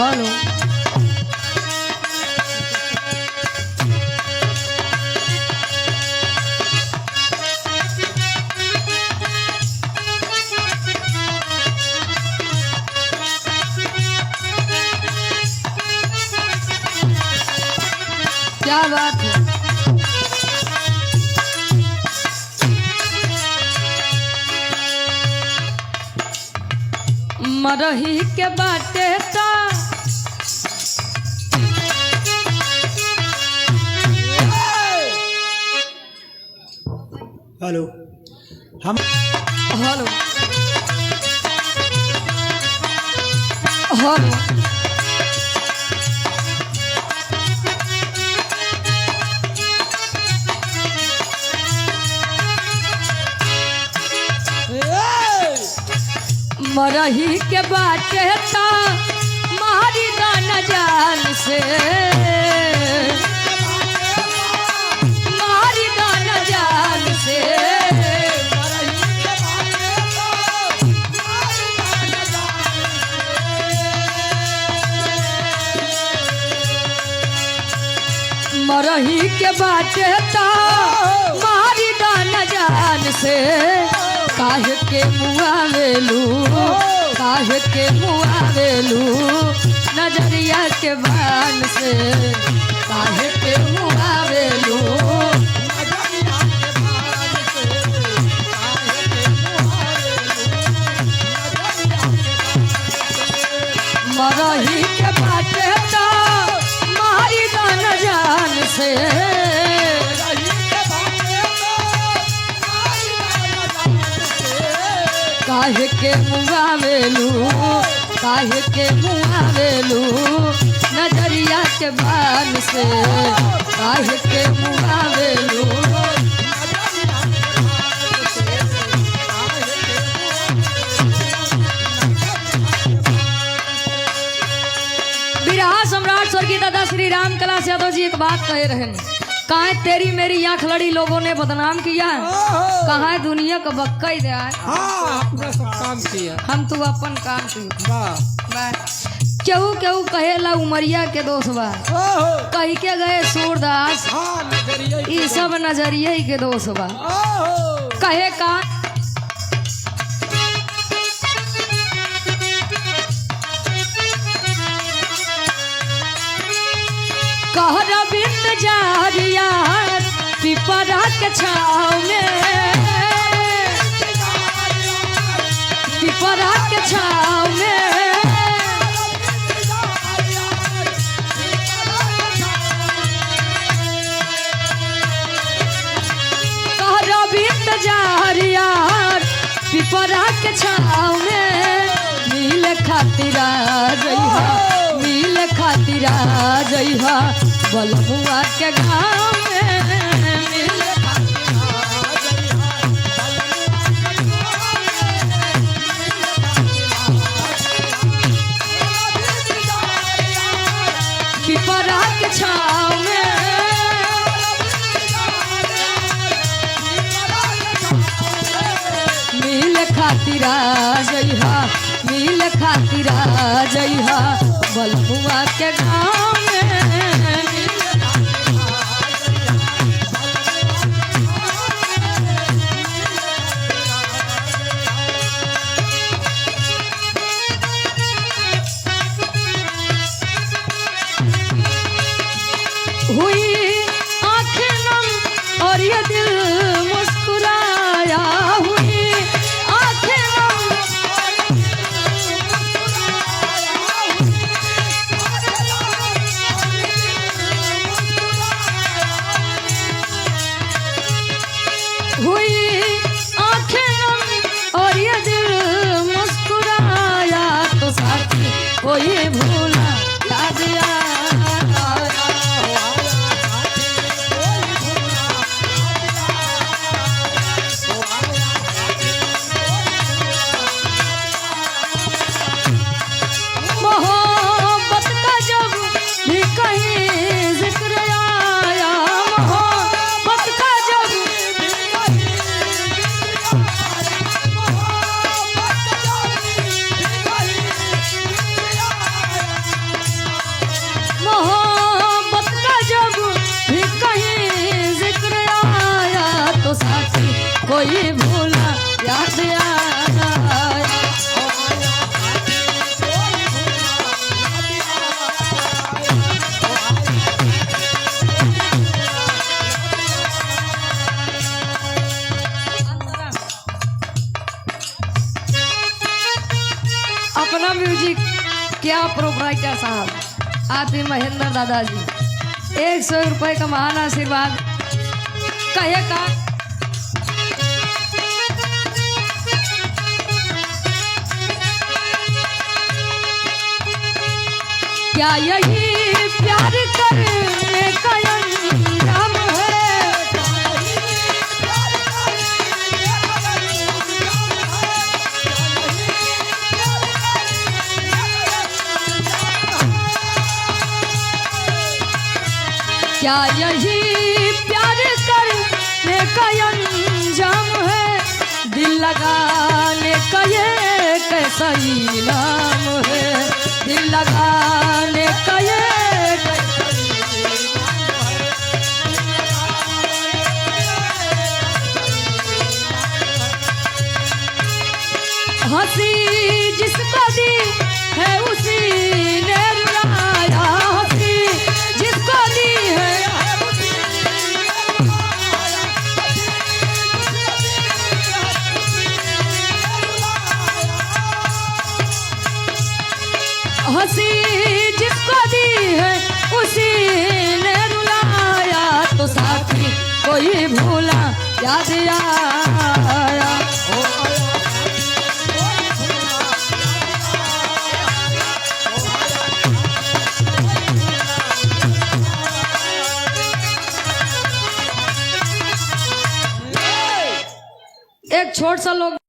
Hello क्या बात है। मरही के बाटे ता हेलो हम हेलो हेलो मरही के बाटे ता मारी दाना जान से मारी दाना जान से मरही के बाटे ता मारी दाना जान से काहे के मुआवेलू काहे के मुआवेलू नजरिया के बान से काहे के मुआवेलू मरही के बाटे ता मारी दान जान से काहे के मुआवेलू काहे के मुआवेलू नजरिया के बान से काहे के मुआवेलू बिरहा सम्राट स्वर्गीय दादा श्री राम कला यादव जी एक बात कहे रहे कहा तेरी मेरी आंख लड़ी लोगों ने बदनाम किया कहा दुनिया का बक्का ही दे काम किया हम तू अपन काम किया केहू केहू कहेला उमरिया के दोस्त बा कही के गए सूरदास ये सब नजरिया के दोस्त बा कहे का कह रविंद जारिया पिपरा के छाव में पिपरा के छाव में कह रविंद जारिया पिपरा के छाव में मिल खातिरा जइहा मिल खातिरा जइहा बलमुआ के गाँव में मिल पिपरा के छाव में मिल खातिरा जइहा मिल खातिरा जइहा बलमुआ के गाँव में हुई आंखें नम और ये दिल मुस्कुराया हुई आंखें नम हुई आंखें नम और ये दिल मुस्कुराया तो साथी वो ये भूला याद आया कोई भूला याद आया। अपना म्यूजिक क्या प्रोपराइटर साहब आप ही महेंद्र दादाजी 100 रुपए का महान आशीर्वाद कहे का क्या यही प्यार करने का अंजाम है। क्या यही प्यार करने का अंजाम है। दिल लगाने का ये कैसा इनाम है। दिल लगाने का ये हंसी जिसको दी है उसी ने रुलाया। हंसी जिसको दी है हंसी जिसको दी है उसी ने रुलाया। तो साथी कोई भूला याद आया। एक छोट सा लोग